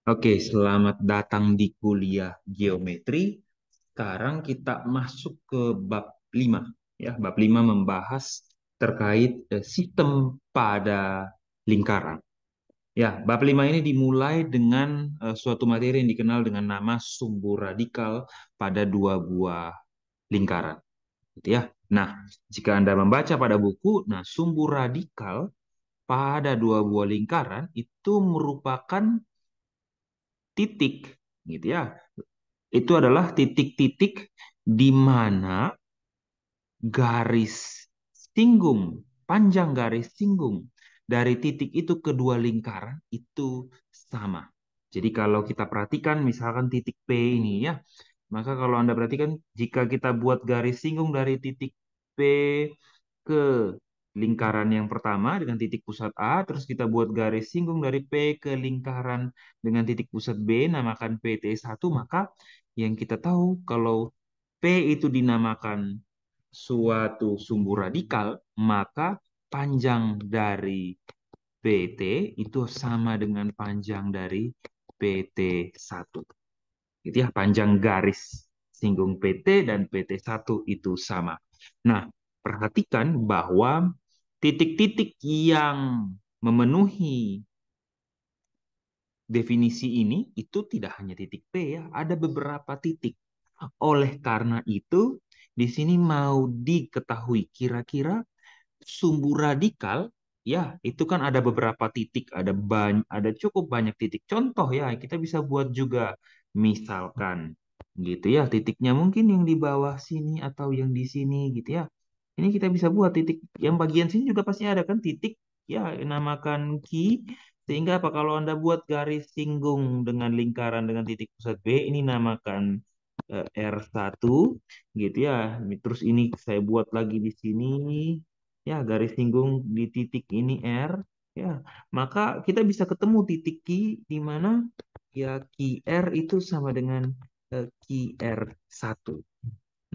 Oke, selamat datang di kuliah geometri. Sekarang kita masuk ke bab 5. Ya, bab 5 membahas terkait sistem pada lingkaran. Ya, bab 5 ini dimulai dengan suatu materi yang dikenal dengan nama sumbu radikal pada dua buah lingkaran, gitu ya. Nah, jika Anda membaca pada buku, nah sumbu radikal pada dua buah lingkaran itu merupakan titik, gitu ya. Itu adalah titik-titik di mana garis singgung, panjang garis singgung dari titik itu kedua lingkaran itu sama. Jadi kalau kita perhatikan misalkan titik P ini ya, maka kalau Anda perhatikan jika kita buat garis singgung dari titik P ke lingkaran yang pertama dengan titik pusat A, terus kita buat garis singgung dari P ke lingkaran dengan titik pusat B, namakan PT1, maka yang kita tahu kalau P itu dinamakan suatu sumbu radikal, maka panjang dari PT itu sama dengan panjang dari PT1. Gitu ya, panjang garis singgung PT dan PT1 itu sama. Nah, perhatikan bahwa titik-titik yang memenuhi definisi ini itu tidak hanya titik P ya, ada beberapa titik. Oleh karena itu, di sini mau diketahui kira-kira sumbu radikal ya, itu kan ada beberapa titik, ada cukup banyak titik. Contoh ya, kita bisa buat juga misalkan gitu ya, titiknya mungkin yang di bawah sini atau yang di sini gitu ya. Ini kita bisa buat titik yang bagian sini juga pasti ada kan titik ya, namakan key. Sehingga apa kalau Anda buat garis singgung dengan lingkaran dengan titik pusat B, ini namakan R1 gitu ya. Terus ini saya buat lagi di sini ya, garis singgung di titik ini R ya. Maka kita bisa ketemu titik Q di mana ya QR itu sama dengan QR1.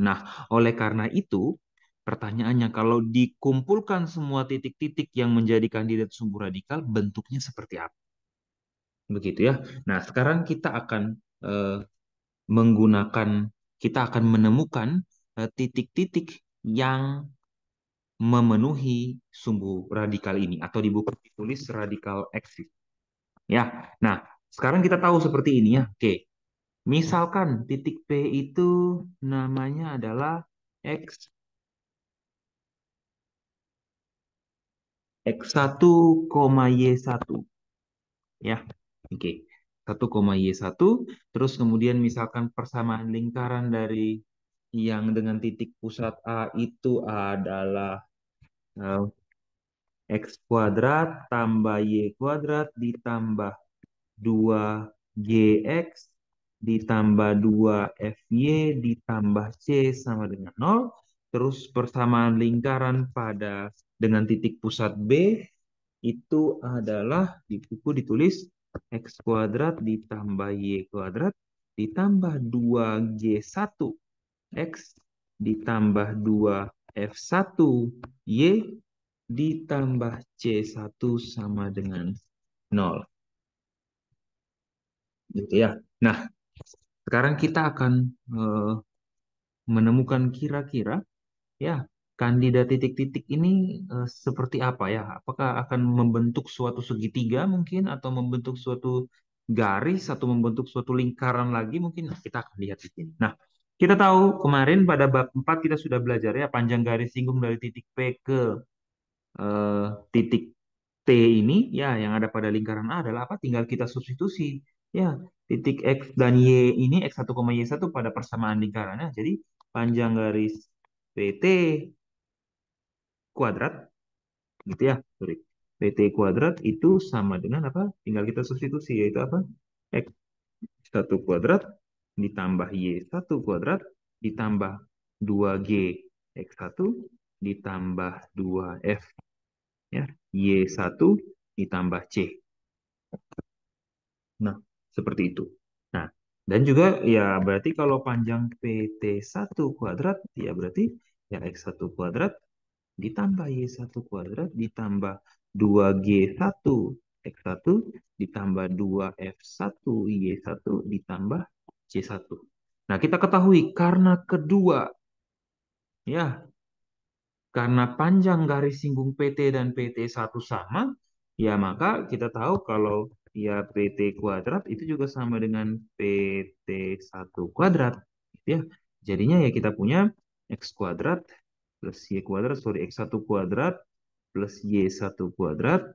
Nah, oleh karena itu pertanyaannya kalau dikumpulkan semua titik-titik yang menjadi kandidat sumbu radikal bentuknya seperti apa? Begitu ya. Nah, sekarang kita akan eh, menggunakan kita akan menemukan titik-titik yang memenuhi sumbu radikal ini atau di buku ditulis radikal eksis. Ya. Nah, sekarang kita tahu seperti ini ya. Oke. Misalkan titik P itu namanya adalah X X1, Y1 ya. Oke. 1, Y1 terus kemudian misalkan persamaan lingkaran dari yang dengan titik pusat A itu adalah eh, X kuadrat tambah Y kuadrat ditambah 2GX ditambah 2FY ditambah C sama dengan 0. Terus persamaan lingkaran pada dengan titik pusat B itu adalah di buku ditulis X kuadrat ditambah Y kuadrat ditambah 2G1 X ditambah 2F1 Y ditambah C1 sama dengan 0. Gitu ya. Nah, sekarang kita akan eh, menemukan kira-kira ya kandidat titik-titik ini seperti apa ya? Apakah akan membentuk suatu segitiga mungkin atau membentuk suatu garis atau membentuk suatu lingkaran lagi mungkin. Nah, kita akan lihat di sini. Nah, kita tahu kemarin pada bab 4 kita sudah belajar ya panjang garis singgung dari titik P ke titik T ini ya yang ada pada lingkaran A adalah apa? Tinggal kita substitusi ya titik X dan Y ini X1, Y1 pada persamaan lingkarannya. Jadi panjang garis PT kuadrat gitu ya. Sorry. PT kuadrat itu sama dengan apa? Tinggal kita substitusi yaitu apa? X1 kuadrat ditambah Y1 kuadrat ditambah 2G X1 ditambah 2F ya Y1 ditambah C. Nah, seperti itu. Nah, dan juga ya berarti kalau panjang PT1 kuadrat ya berarti ya X1 kuadrat ditambah Y1 kuadrat ditambah 2G1 X1 ditambah 2F1 Y1 ditambah C1. Nah, kita ketahui karena kedua, ya, karena panjang garis singgung PT dan PT1 sama, ya maka kita tahu kalau ya PT kuadrat itu juga sama dengan PT1 kuadrat. Ya, jadinya ya kita punya X kuadrat plus Y kuadrat, sorry, X1 kuadrat plus Y1 kuadrat,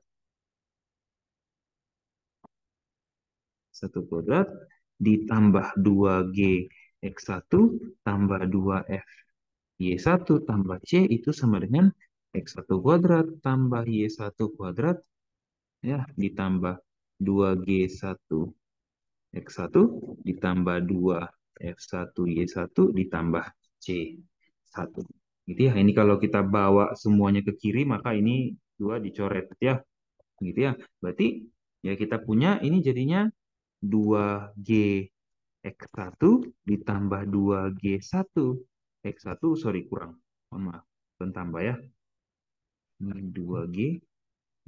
1 kuadrat ditambah 2G X1 tambah 2F Y1 tambah C itu sama dengan X1 kuadrat tambah Y1 kuadrat, ya, ditambah 2G1 X1 ditambah 2F1 Y1 ditambah C1. Gitu ya. Ini kalau kita bawa semuanya ke kiri maka ini 2 dicoret ya. Gitu ya. Berarti ya kita punya ini jadinya 2G X1 ditambah 2G1 X1, sorry, kurang. Mohon maaf. Tambah ya. Ini 2G.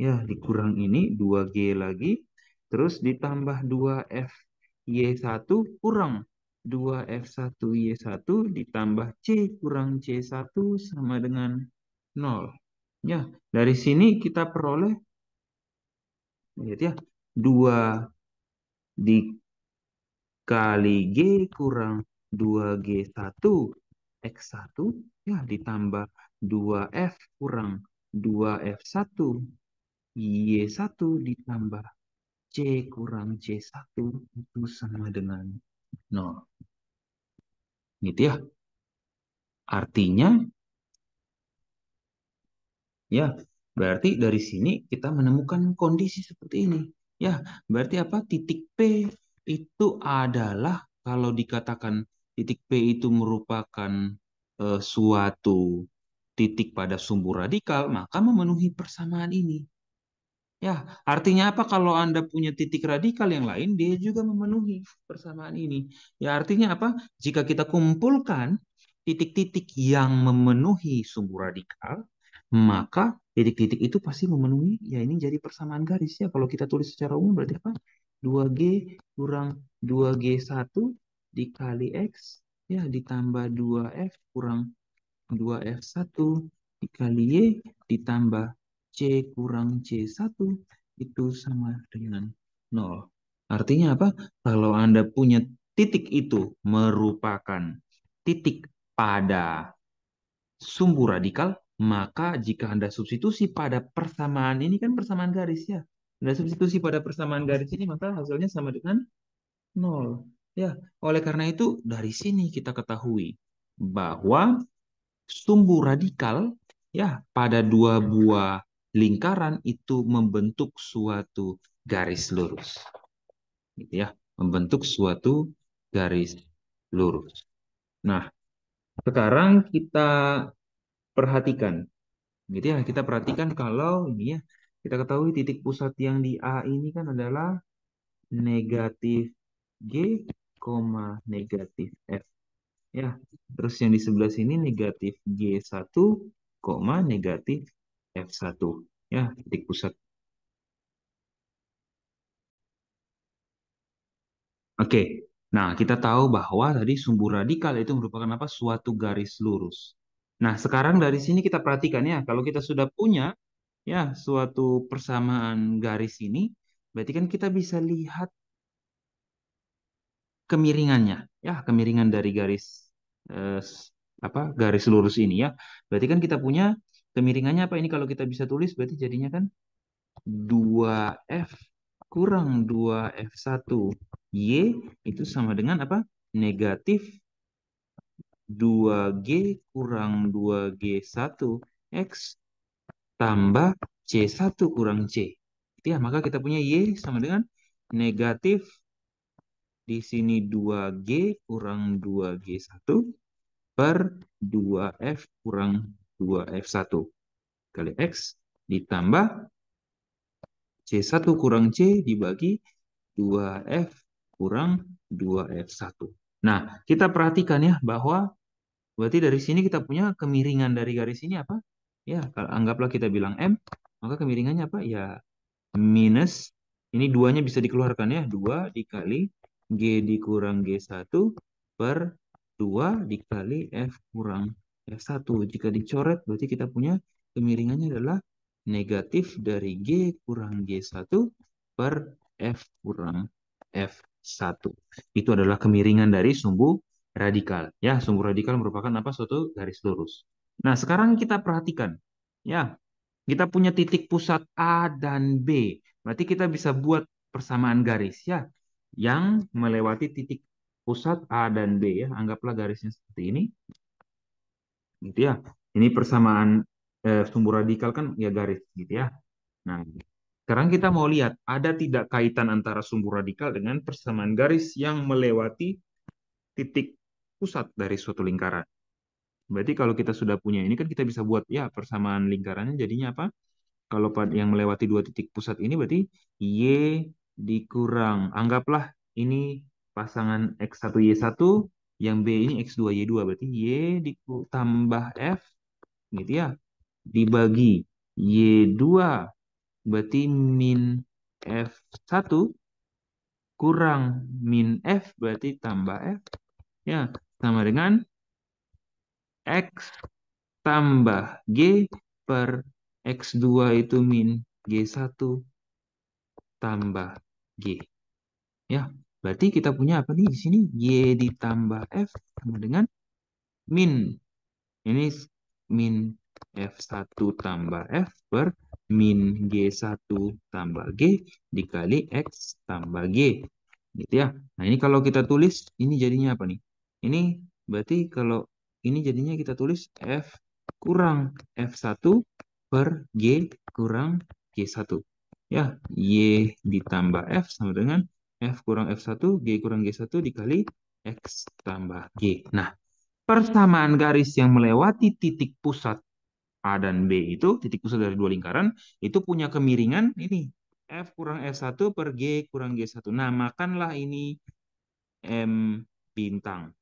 Ya, dikurang ini 2G lagi. Terus ditambah 2F Y1 kurang 2F1 Y1 ditambah C kurang C1 sama dengan 0. Ya, dari sini kita peroleh, lihat ya, 2 dikali G kurang 2G1 X1, ya, ditambah 2F kurang 2F1 Y1 ditambah C kurang C1 itu sama dengan 0. Gitu ya. Artinya, ya, berarti dari sini kita menemukan kondisi seperti ini. Ya, berarti apa? Titik P itu adalah, kalau dikatakan titik P itu merupakan suatu titik pada sumbu radikal, maka memenuhi persamaan ini. Ya, artinya apa? Kalau Anda punya titik radikal yang lain, dia juga memenuhi persamaan ini. Ya, artinya apa? Jika kita kumpulkan titik-titik yang memenuhi sumbu radikal, maka titik-titik itu pasti memenuhi, ya ini jadi persamaan garis ya. Kalau kita tulis secara umum berarti apa? 2G kurang 2G1 dikali X, ya, ditambah 2F kurang 2F1 dikali Y ditambah C kurang C1 itu sama dengan 0. Artinya apa? Kalau Anda punya titik itu merupakan titik pada sumbu radikal, maka jika Anda substitusi pada persamaan ini, kan persamaan garis ya. Anda substitusi pada persamaan garis ini, maka hasilnya sama dengan 0. Ya, oleh karena itu dari sini kita ketahui bahwa sumbu radikal, ya, pada dua buah lingkaran itu membentuk suatu garis lurus. Gitu ya, membentuk suatu garis lurus. Nah, sekarang kita perhatikan, gitu ya, kita perhatikan kalau ini ya, kita ketahui titik pusat yang di A ini kan adalah negatif G, negatif F. Ya, terus yang di sebelah sini negatif G1, negatif F1. Ya, titik pusat. Oke, nah kita tahu bahwa tadi sumbu radikal itu merupakan apa? Suatu garis lurus. Nah, sekarang dari sini kita perhatikan ya, kalau kita sudah punya ya suatu persamaan garis ini, berarti kan kita bisa lihat kemiringannya. Ya, kemiringan dari garis apa? Garis lurus ini ya. Berarti kan kita punya kemiringannya apa ini, kalau kita bisa tulis berarti jadinya kan 2F kurang 2F1 Y itu sama dengan apa? Negatif 2G kurang 2G1 X tambah C1 kurang C. Itu ya, maka kita punya Y sama dengan negatif di sini 2G kurang 2G1 per 2F kurang 2F1 kali X ditambah C1 kurang C dibagi 2F kurang 2F1. Nah, kita perhatikan ya bahwa berarti dari sini kita punya kemiringan dari garis ini apa? Ya, kalau anggaplah kita bilang M, maka kemiringannya apa? Ya, minus, ini duanya bisa dikeluarkan ya, 2 dikali G dikurang G1 per 2 dikali F kurang F1. Jika dicoret, berarti kita punya kemiringannya adalah negatif dari G kurang G1 per F kurang F1. Itu adalah kemiringan dari sumbu radikal. Ya, sumbu radikal merupakan apa? Suatu garis lurus. Nah, sekarang kita perhatikan. Ya, kita punya titik pusat A dan B. Berarti kita bisa buat persamaan garis ya yang melewati titik pusat A dan B ya. Anggaplah garisnya seperti ini. Gitu ya. Ini persamaan sumbu radikal kan ya garis gitu ya. Nah, sekarang kita mau lihat ada tidak kaitan antara sumbu radikal dengan persamaan garis yang melewati titik pusat dari suatu lingkaran. Berarti kalau kita sudah punya ini kan kita bisa buat ya persamaan lingkarannya jadinya apa? Kalau yang melewati dua titik pusat ini berarti Y dikurang. Anggaplah ini pasangan X1 Y1, yang B ini X2 Y2. Berarti tambah F gitu ya. Dibagi Y2 berarti min F1 kurang min F berarti tambah F. Ya, sama dengan X tambah G per X2 itu min G1 tambah G. Ya, berarti kita punya apa nih di sini? Y ditambah F sama dengan min. Ini min F1 tambah F per min G1 tambah G dikali X tambah G. Gitu ya. Nah, ini kalau kita tulis, ini jadinya apa nih? Ini berarti kalau ini jadinya kita tulis F kurang F1 per G kurang G1. Ya, Y ditambah F sama dengan F kurang F1, G kurang G1 dikali X tambah G. Nah, persamaan garis yang melewati titik pusat A dan B itu, titik pusat dari dua lingkaran, itu punya kemiringan ini. F kurang F1 per G kurang G1. Namakanlah ini M bintang.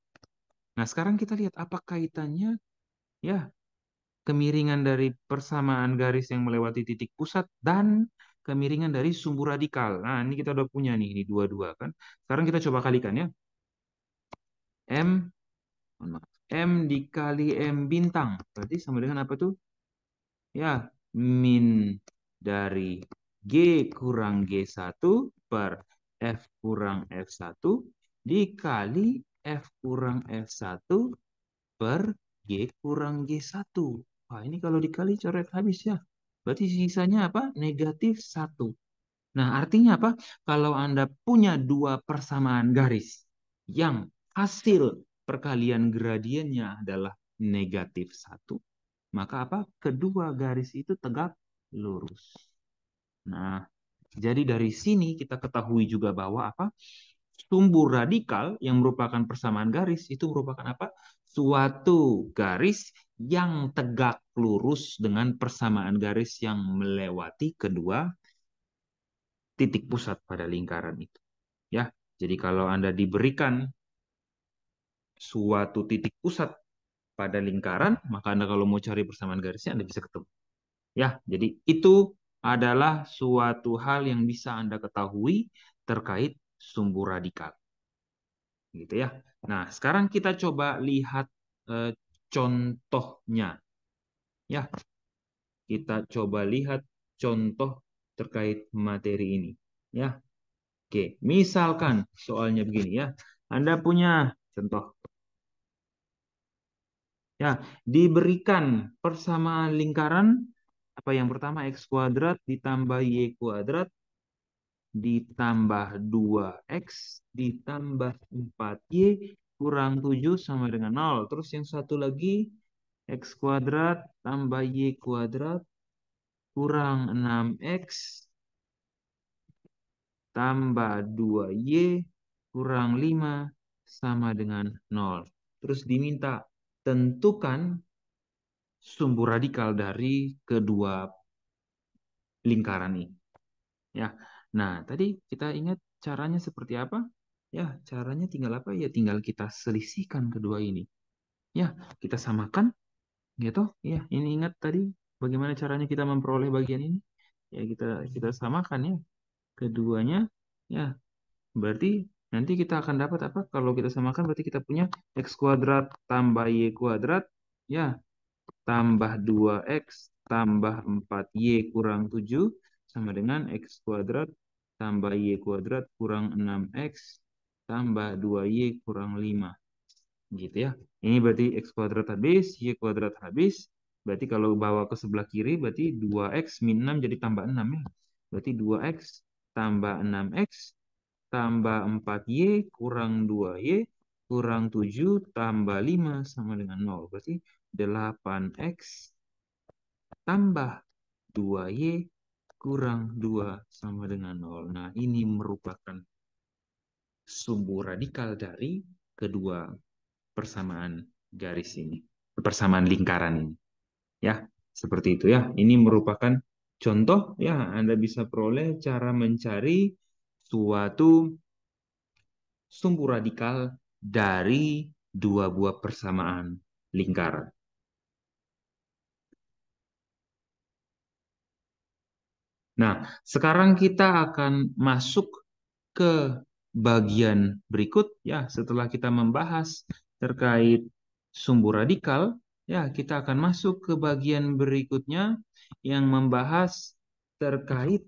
Nah, sekarang kita lihat apa kaitannya ya kemiringan dari persamaan garis yang melewati titik pusat dan kemiringan dari sumbu radikal. Nah, ini kita udah punya nih, ini dua-dua kan. Sekarang kita coba kalikan ya. M, mohon maaf, M dikali M bintang. Berarti sama dengan apa tuh? Ya, min dari G kurang G1 per F kurang F1 dikali F kurang F1 per G kurang G1. Wah, ini kalau dikali coret habis ya. Berarti sisanya apa? Negatif 1. Nah, artinya apa? Kalau Anda punya dua persamaan garis yang hasil perkalian gradiennya adalah negatif 1, maka apa? Kedua garis itu tegak lurus. Nah, jadi dari sini kita ketahui juga bahwa apa? Sumbu radikal yang merupakan persamaan garis itu merupakan apa? Suatu garis yang tegak lurus dengan persamaan garis yang melewati kedua titik pusat pada lingkaran itu. Ya, jadi kalau Anda diberikan suatu titik pusat pada lingkaran, maka Anda kalau mau cari persamaan garisnya Anda bisa ketemu. Ya, jadi itu adalah suatu hal yang bisa Anda ketahui terkait sumbu radikal. Gitu ya. Nah, sekarang kita coba lihat eh, contohnya. Ya, kita coba lihat contoh terkait materi ini. Ya, oke. Misalkan soalnya begini ya. Anda punya contoh. Ya, diberikan persamaan lingkaran apa yang pertama X kuadrat ditambah Y kuadrat ditambah 2X ditambah 4Y kurang 7 sama dengan 0. Terus yang satu lagi X kuadrat tambah Y kuadrat kurang 6X tambah 2Y kurang 5 sama dengan 0. Terus diminta tentukan sumbu radikal dari kedua lingkaran ini. Ya. Nah, tadi kita ingat caranya seperti apa? Ya, caranya tinggal apa? Ya, tinggal kita selisihkan kedua ini. Ya, kita samakan gitu. Ya, ini ingat tadi bagaimana caranya kita memperoleh bagian ini? Ya kita samakan ya keduanya. Ya, berarti nanti kita akan dapat apa? Kalau kita samakan berarti kita punya x kuadrat tambah y kuadrat ya tambah 2x tambah 4y kurang 7 sama dengan x kuadrat tambah y kuadrat kurang 6x tambah 2y kurang 5. Gitu ya. Ini berarti x kuadrat habis, y kuadrat habis. Berarti kalau bawa ke sebelah kiri berarti 2x min 6 jadi tambah 6 ya. Berarti 2x tambah 6x tambah 4y kurang 2y kurang 7 tambah 5 sama dengan 0. Berarti 8x tambah 2y kurang 2 sama dengan 0. Nah, ini merupakan sumbu radikal dari kedua persamaan garis ini, persamaan lingkaran ini. Ya, seperti itu ya. Ini merupakan contoh ya, Anda bisa peroleh cara mencari suatu sumbu radikal dari dua buah persamaan lingkaran. Nah, sekarang kita akan masuk ke bagian berikut ya. Setelah kita membahas terkait sumbu radikal, ya kita akan masuk ke bagian berikutnya yang membahas terkait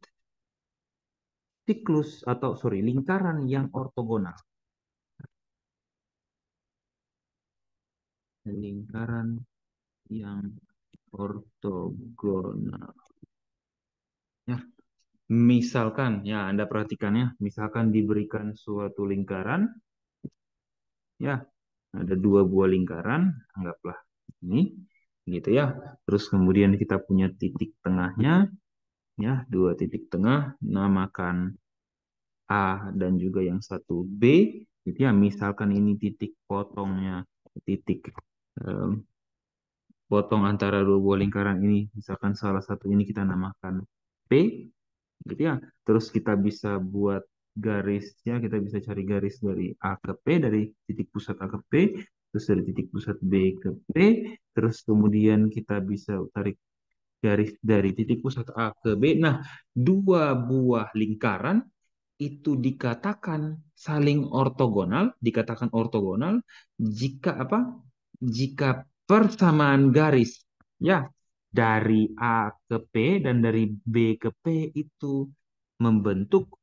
siklus atau sorry lingkaran yang ortogonal. Lingkaran yang ortogonal. Ya, misalkan ya Anda perhatikan ya, misalkan diberikan suatu lingkaran, ya ada dua buah lingkaran, anggaplah ini, gitu ya. Terus kemudian kita punya titik tengahnya, ya dua titik tengah, namakan A dan juga yang satu B, gitu ya. Misalkan ini titik potongnya, titik em, potong antara dua buah lingkaran ini, misalkan salah satu ini kita namakan P, gitu ya. Terus kita bisa buat garisnya, kita bisa cari garis dari A ke P, dari titik pusat A ke P, terus dari titik pusat B ke P, terus kemudian kita bisa tarik garis dari titik pusat A ke B. Nah, dua buah lingkaran itu dikatakan ortogonal jika apa? Jika persamaan garis ya dari A ke P dan dari B ke P itu membentuk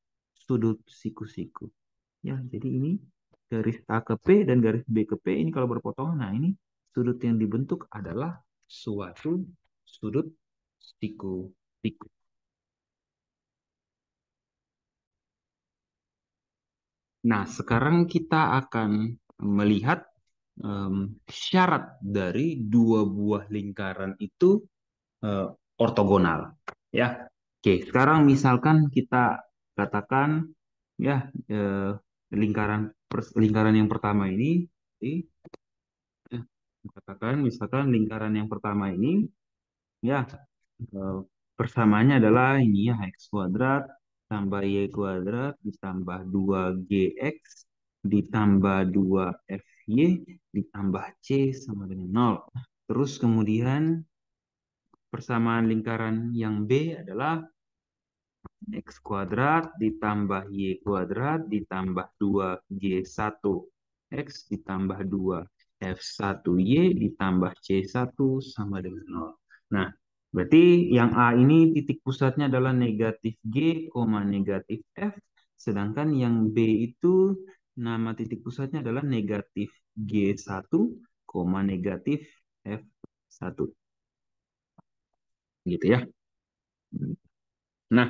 sudut siku-siku. Ya, jadi ini garis A ke P dan garis B ke P ini kalau berpotongan, nah ini sudut yang dibentuk adalah suatu sudut siku-siku. Nah, sekarang kita akan melihat syarat dari dua buah lingkaran itu eh, ortogonal. Ya, oke. Sekarang misalkan kita katakan ya eh, lingkaran yang pertama ini, eh, katakan misalkan lingkaran yang pertama ini ya eh, persamaannya adalah ini ya x kuadrat tambah y kuadrat ditambah 2gx ditambah 2fy ditambah c sama dengan 0. Terus kemudian persamaan lingkaran yang B adalah x kuadrat ditambah y kuadrat ditambah 2g1 x ditambah 2 f1y ditambah c1 sama dengan 0. Nah, berarti yang A ini titik pusatnya adalah negatif G, negatif F. Sedangkan yang B itu nama titik pusatnya adalah negatif G1, negatif F1. Gitu ya. Nah,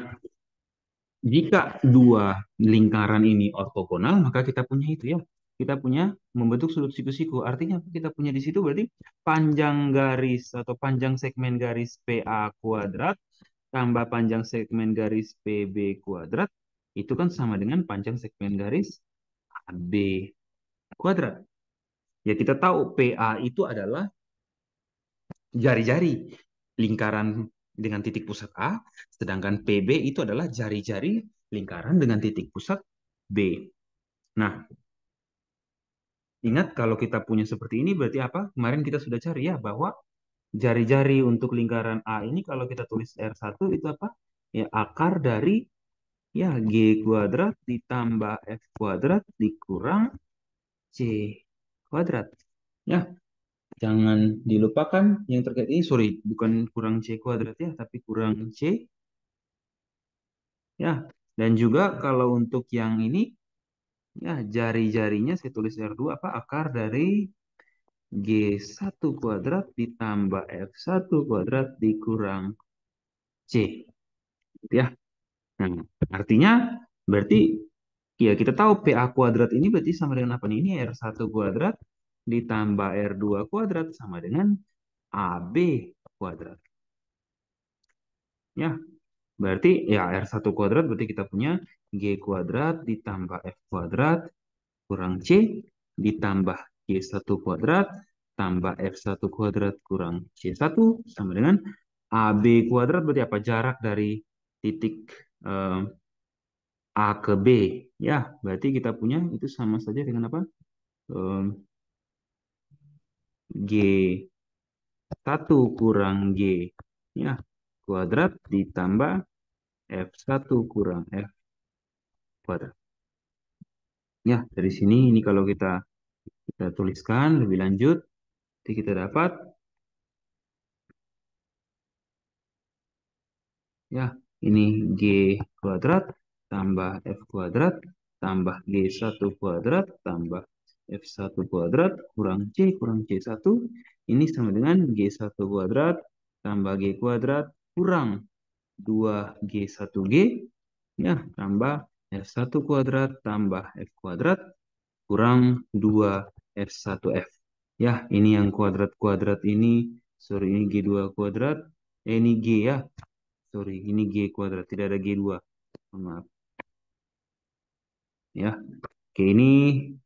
jika dua lingkaran ini ortogonal, maka kita punya itu ya. Kita punya membentuk sudut siku-siku. Artinya kita punya di situ berarti panjang garis atau panjang segmen garis PA kuadrat tambah panjang segmen garis PB kuadrat itu kan sama dengan panjang segmen garis AB kuadrat. Ya kita tahu PA itu adalah jari-jari lingkaran dengan titik pusat A, sedangkan PB itu adalah jari-jari lingkaran dengan titik pusat B. Nah, ingat kalau kita punya seperti ini berarti apa? Kemarin kita sudah cari ya bahwa jari-jari untuk lingkaran A ini kalau kita tulis R1 itu apa? Ya, akar dari ya G kuadrat ditambah F kuadrat dikurang C kuadrat. Ya, jangan dilupakan yang terkait ini, sorry, bukan kurang C kuadrat ya, tapi kurang C. Ya, dan juga kalau untuk yang ini, ya jari-jarinya saya tulis R2 apa? Akar dari G1 kuadrat ditambah F1 kuadrat dikurang C. Gitu ya. Nah, artinya berarti ya kita tahu PA kuadrat ini berarti sama dengan apa nih? Ini R1 kuadrat ditambah R2 kuadrat sama dengan AB kuadrat. Ya, berarti ya R1 kuadrat berarti kita punya G kuadrat ditambah F kuadrat kurang C ditambah G1 kuadrat tambah F1 kuadrat kurang C1 sama dengan AB kuadrat berarti apa? Jarak dari titik eh, A ke B. Ya, berarti kita punya itu sama saja dengan apa? Eh, G1 kurang G ya kuadrat ditambah F1 kurang F kuadrat. Ya, dari sini ini kalau kita tuliskan lebih lanjut, jadi kita dapat ya ini G kuadrat tambah F kuadrat tambah G1 kuadrat tambah F1 kuadrat kurang C1 ini sama dengan G1 kuadrat tambah G kuadrat kurang 2G1G ya tambah F1 kuadrat tambah F kuadrat kurang 2F1F. Ya, ini yang kuadrat-kuadrat ini, sorry ini G2 kuadrat, ini G ya, sorry ini G kuadrat, tidak ada G2. Mohon maaf. Ya, oke ini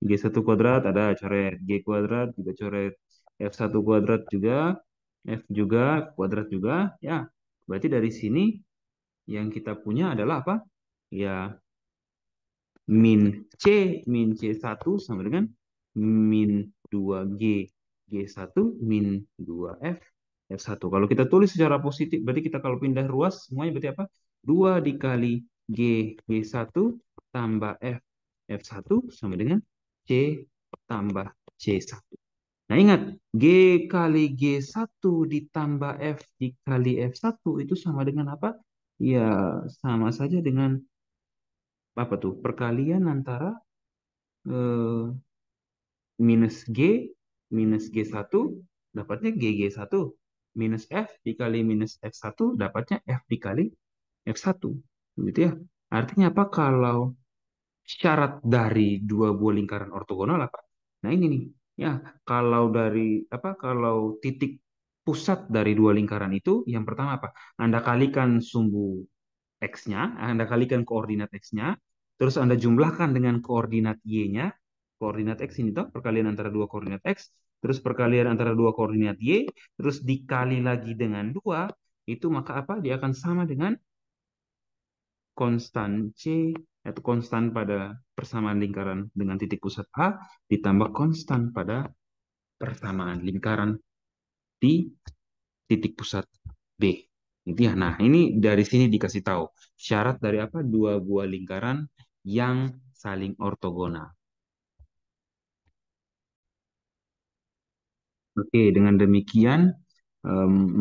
G1 kuadrat ada coret, G kuadrat juga coret, F1 kuadrat juga, F juga, kuadrat juga, ya. Berarti dari sini yang kita punya adalah apa? Ya, min C, min C1 sama dengan min 2G, G1 min 2F, F1. Kalau kita tulis secara positif, berarti kita kalau pindah ruas, semuanya berarti apa? 2 dikali G, G1 tambah F, F1 sama dengan C tambah C1. Nah ingat, G kali G1 ditambah F dikali F1 itu sama dengan apa? Ya, sama saja dengan apa tuh? Perkalian antara eh, minus G minus G1 dapatnya GG1 minus F dikali minus F1 dapatnya F dikali F1 gitu ya. Artinya apa kalau syarat dari dua buah lingkaran ortogonal apa? Nah ini nih ya kalau dari apa kalau titik pusat dari dua lingkaran itu yang pertama apa? Anda kalikan sumbu X-nya, Anda kalikan koordinat X-nya, terus Anda jumlahkan dengan koordinat Y-nya, koordinat X ini toh, perkalian antara dua koordinat X, terus perkalian antara dua koordinat Y, terus dikali lagi dengan dua, itu maka apa? Dia akan sama dengan konstan C, atau konstan pada persamaan lingkaran dengan titik pusat A, ditambah konstan pada persamaan lingkaran di titik pusat B. Gitu ya. Nah, ini dari sini dikasih tahu syarat dari apa? Dua buah lingkaran yang saling ortogonal. Oke, dengan demikian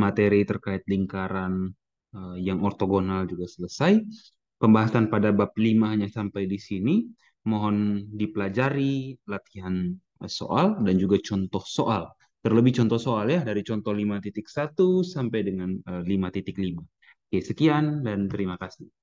materi terkait lingkaran yang ortogonal juga selesai. Pembahasan pada bab 5 hanya sampai di sini. Mohon dipelajari latihan soal dan juga contoh soal. Terlebih contoh soal ya dari contoh 5.1 sampai dengan 5.5. Oke, sekian dan terima kasih.